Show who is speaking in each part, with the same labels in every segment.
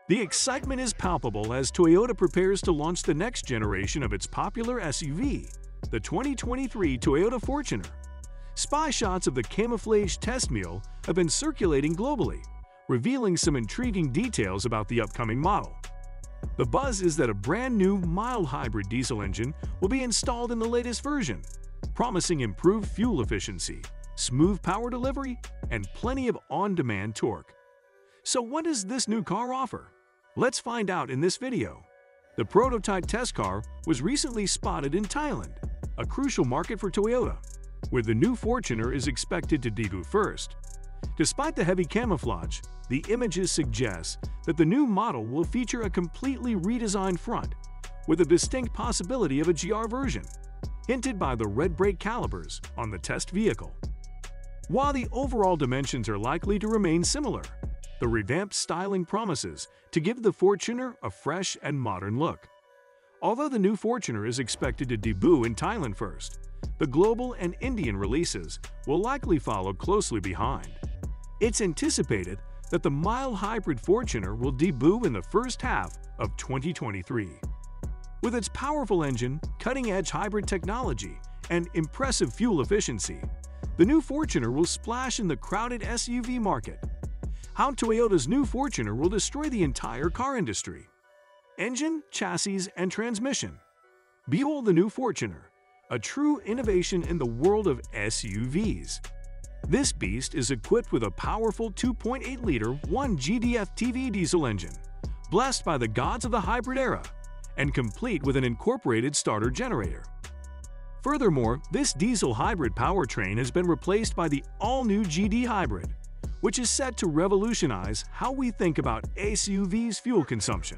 Speaker 1: The excitement is palpable as Toyota prepares to launch the next generation of its popular SUV, the 2023 Toyota Fortuner. Spy shots of the camouflaged test mule have been circulating globally, revealing some intriguing details about the upcoming model. The buzz is that a brand new mild hybrid diesel engine will be installed in the latest version, promising improved fuel efficiency, smooth power delivery, and plenty of on-demand torque. So what does this new car offer? Let's find out in this video. The prototype test car was recently spotted in Thailand, a crucial market for Toyota, where the new Fortuner is expected to debut first. Despite the heavy camouflage, the images suggest that the new model will feature a completely redesigned front, with a distinct possibility of a GR version, hinted by the red brake calipers on the test vehicle. While the overall dimensions are likely to remain similar, the revamped styling promises to give the Fortuner a fresh and modern look. Although the new Fortuner is expected to debut in Thailand first, the global and Indian releases will likely follow closely behind. It's anticipated that the mild hybrid Fortuner will debut in the first half of 2023. With its powerful engine, cutting-edge hybrid technology, and impressive fuel efficiency, the new Fortuner will splash in the crowded SUV market. How Toyota's new Fortuner will destroy the entire car industry. Engine, chassis, and transmission. Behold the new Fortuner, a true innovation in the world of SUVs. This beast is equipped with a powerful 2.8-liter 1GDF-TV diesel engine, blessed by the gods of the hybrid era, and complete with an incorporated starter generator. Furthermore, this diesel hybrid powertrain has been replaced by the all-new GD Hybrid, which is set to revolutionize how we think about SUVs' fuel consumption.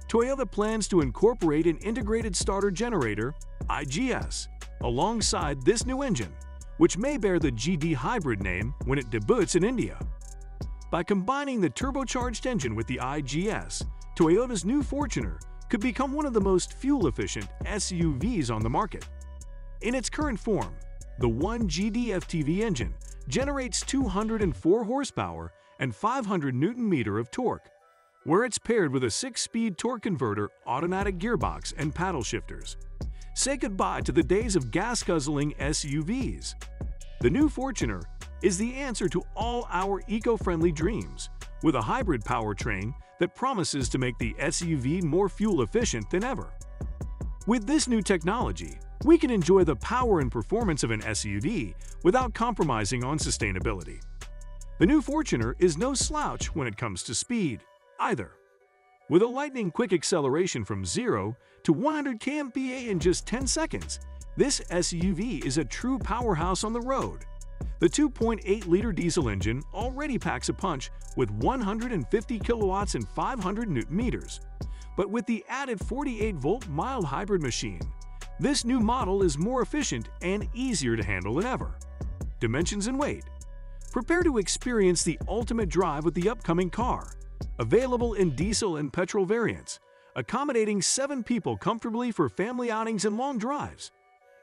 Speaker 1: Toyota plans to incorporate an integrated starter generator, IGS, alongside this new engine, which may bear the GD Hybrid name when it debuts in India. By combining the turbocharged engine with the IGS, Toyota's new Fortuner could become one of the most fuel-efficient SUVs on the market. In its current form, the 1GD-FTV engine generates 204 horsepower and 500 Nm of torque, where it's paired with a 6-speed torque converter, automatic gearbox, and paddle shifters. Say goodbye to the days of gas-guzzling SUVs. The new Fortuner is the answer to all our eco-friendly dreams, with a hybrid powertrain that promises to make the SUV more fuel-efficient than ever. With this new technology, we can enjoy the power and performance of an SUV without compromising on sustainability. The new Fortuner is no slouch when it comes to speed, either. With a lightning-quick acceleration from 0 to 100 km/h in just 10 seconds, this SUV is a true powerhouse on the road. The 2.8-liter diesel engine already packs a punch with 150 kilowatts and 500 Nm. But with the added 48-volt mild hybrid machine, this new model is more efficient and easier to handle than ever. Dimensions and weight. Prepare to experience the ultimate drive with the upcoming car. Available in diesel and petrol variants, accommodating 7 people comfortably for family outings and long drives.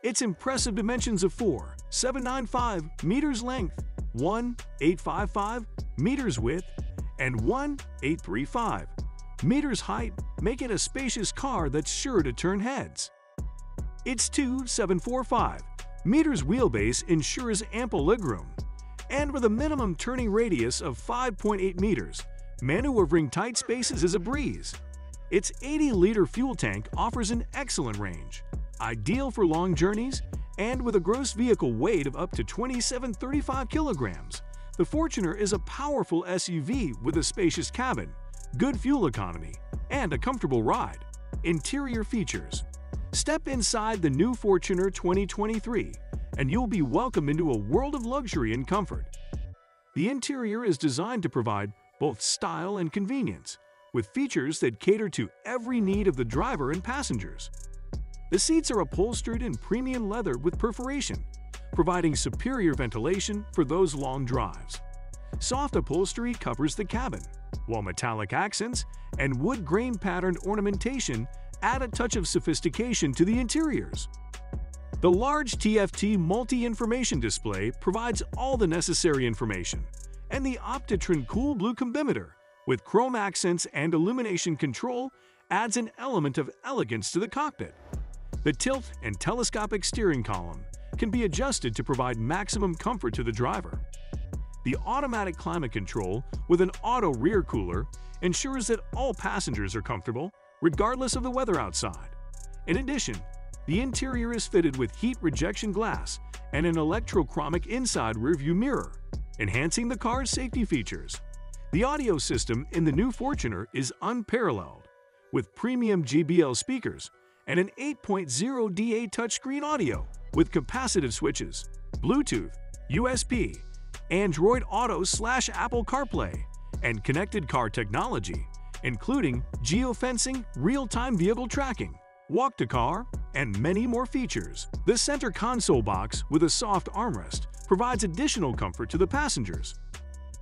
Speaker 1: Its impressive dimensions of 4,795 meters length, 1,855 meters width, and 1,835 meters height make it a spacious car that's sure to turn heads. Its 2,745 meters wheelbase ensures ample legroom, and with a minimum turning radius of 5.8 meters, maneuvering tight spaces is a breeze. Its 80-liter fuel tank offers an excellent range, ideal for long journeys, and with a gross vehicle weight of up to 2,735 kilograms. The Fortuner is a powerful SUV with a spacious cabin, good fuel economy, and a comfortable ride. Interior features. Step inside the new Fortuner 2023, and you'll be welcomed into a world of luxury and comfort. The interior is designed to provide both style and convenience, with features that cater to every need of the driver and passengers. The seats are upholstered in premium leather with perforation, providing superior ventilation for those long drives. Soft upholstery covers the cabin, while metallic accents and wood grain patterned ornamentation add a touch of sophistication to the interiors. The large TFT multi-information display provides all the necessary information, and the Optitron Cool Blue Combimeter with chrome accents and illumination control adds an element of elegance to the cockpit. The tilt and telescopic steering column can be adjusted to provide maximum comfort to the driver. The automatic climate control with an auto rear cooler ensures that all passengers are comfortable, regardless of the weather outside. In addition, the interior is fitted with heat rejection glass and an electrochromic inside rearview mirror, enhancing the car's safety features. The audio system in the new Fortuner is unparalleled, with premium JBL speakers and an 8.0 DA touchscreen audio with capacitive switches, Bluetooth, USB, Android Auto/Apple CarPlay, and connected car technology, including geofencing, real-time vehicle tracking, walk-to-car, and many more features. The center console box with a soft armrest provides additional comfort to the passengers.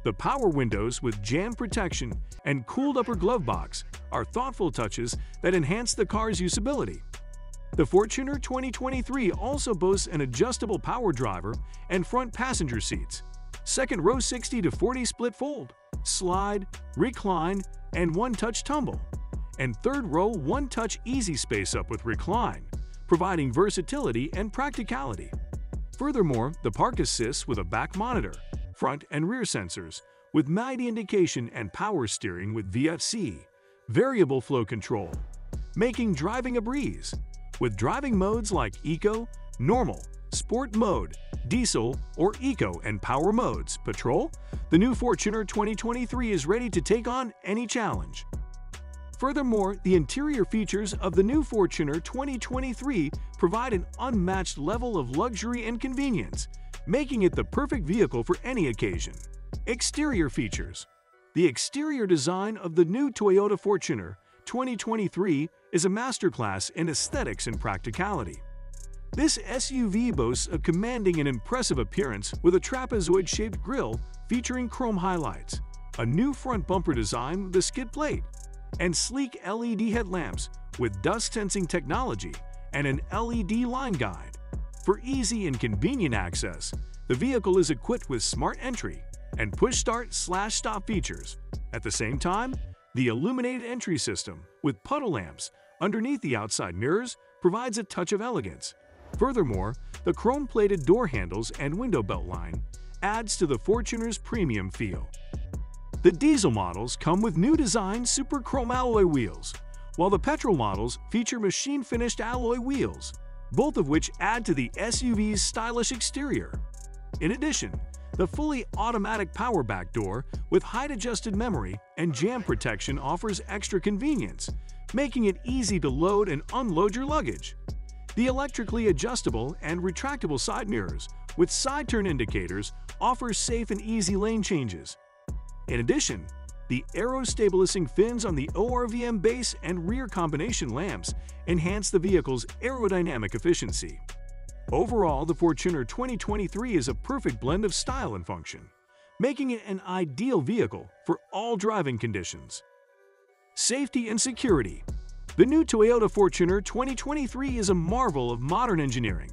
Speaker 1: The power windows with jam protection and cooled upper glove box are thoughtful touches that enhance the car's usability. The Fortuner 2023 also boasts an adjustable power driver and front passenger seats, second row 60 to 40 split fold, slide, recline, and one-touch tumble, and third row one-touch easy space up with recline, providing versatility and practicality. Furthermore, the park assists with a back monitor, front and rear sensors, with MIDI indication and power steering with VFC, variable flow control, making driving a breeze. With driving modes like Eco, Normal, Sport Mode, Diesel, or Eco and Power modes, Patrol, the new Fortuner 2023 is ready to take on any challenge. Furthermore, the interior features of the new Fortuner 2023 provide an unmatched level of luxury and convenience, making it the perfect vehicle for any occasion. Exterior features. The exterior design of the new Toyota Fortuner 2023 is a masterclass in aesthetics and practicality. This SUV boasts a commanding and impressive appearance with a trapezoid-shaped grille featuring chrome highlights, a new front bumper design with a skid plate, and sleek LED headlamps with dust-sensing technology and an LED line guide. For easy and convenient access, the vehicle is equipped with smart entry and push-start/stop features. At the same time, the illuminated entry system with puddle lamps underneath the outside mirrors provides a touch of elegance. Furthermore, the chrome-plated door handles and window belt line adds to the Fortuner's premium feel. The diesel models come with new design super chrome alloy wheels, while the petrol models feature machine-finished alloy wheels, both of which add to the SUV's stylish exterior. In addition, the fully automatic power back door with height-adjusted memory and jam protection offers extra convenience, making it easy to load and unload your luggage. The electrically adjustable and retractable side mirrors with side turn indicators offer safe and easy lane changes. In addition, the aero-stabilizing fins on the ORVM base and rear combination lamps enhance the vehicle's aerodynamic efficiency. Overall, the Fortuner 2023 is a perfect blend of style and function, making it an ideal vehicle for all driving conditions. Safety and security. The new Toyota Fortuner 2023 is a marvel of modern engineering,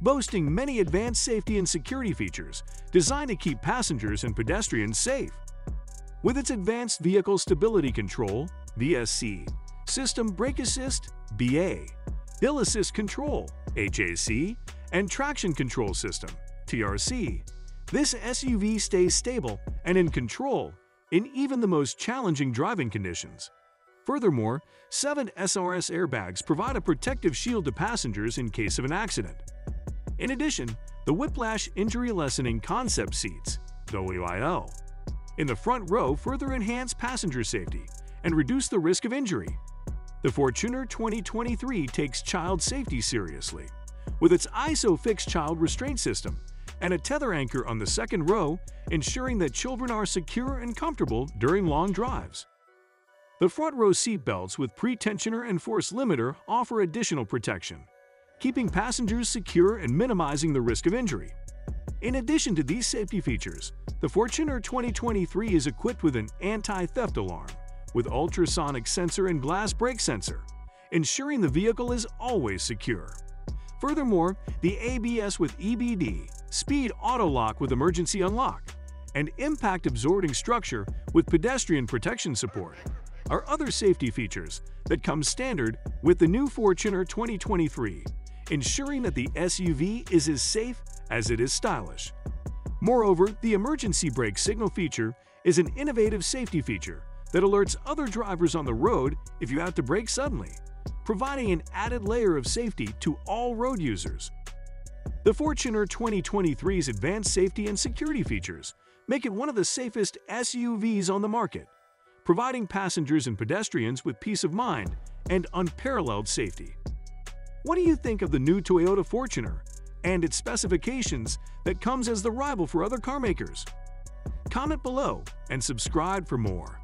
Speaker 1: boasting many advanced safety and security features designed to keep passengers and pedestrians safe. With its advanced vehicle stability control (VSC), system brake assist (BA), hill assist control (HAC), and traction control system (TRC), this SUV stays stable and in control in even the most challenging driving conditions. Furthermore, 7 SRS airbags provide a protective shield to passengers in case of an accident. In addition, the whiplash injury lessening concept seats (WIL) in the front row further enhance passenger safety and reduce the risk of injury. The Fortuner 2023 takes child safety seriously, with its ISO fixed child restraint system and a tether anchor on the second row, ensuring that children are secure and comfortable during long drives. The front row seat belts with pre-tensioner and force limiter offer additional protection, keeping passengers secure and minimizing the risk of injury. In addition to these safety features, the Fortuner 2023 is equipped with an anti-theft alarm with ultrasonic sensor and glass brake sensor, ensuring the vehicle is always secure. Furthermore, the ABS with EBD, speed auto lock with emergency unlock, and impact-absorbing structure with pedestrian protection support are other safety features that come standard with the new Fortuner 2023, ensuring that the SUV is as safe as it is stylish. Moreover, the emergency brake signal feature is an innovative safety feature that alerts other drivers on the road if you have to brake suddenly, providing an added layer of safety to all road users. The Fortuner 2023's advanced safety and security features make it one of the safest SUVs on the market, providing passengers and pedestrians with peace of mind and unparalleled safety. What do you think of the new Toyota Fortuner and its specifications that comes as the rival for other carmakers? Comment below and subscribe for more.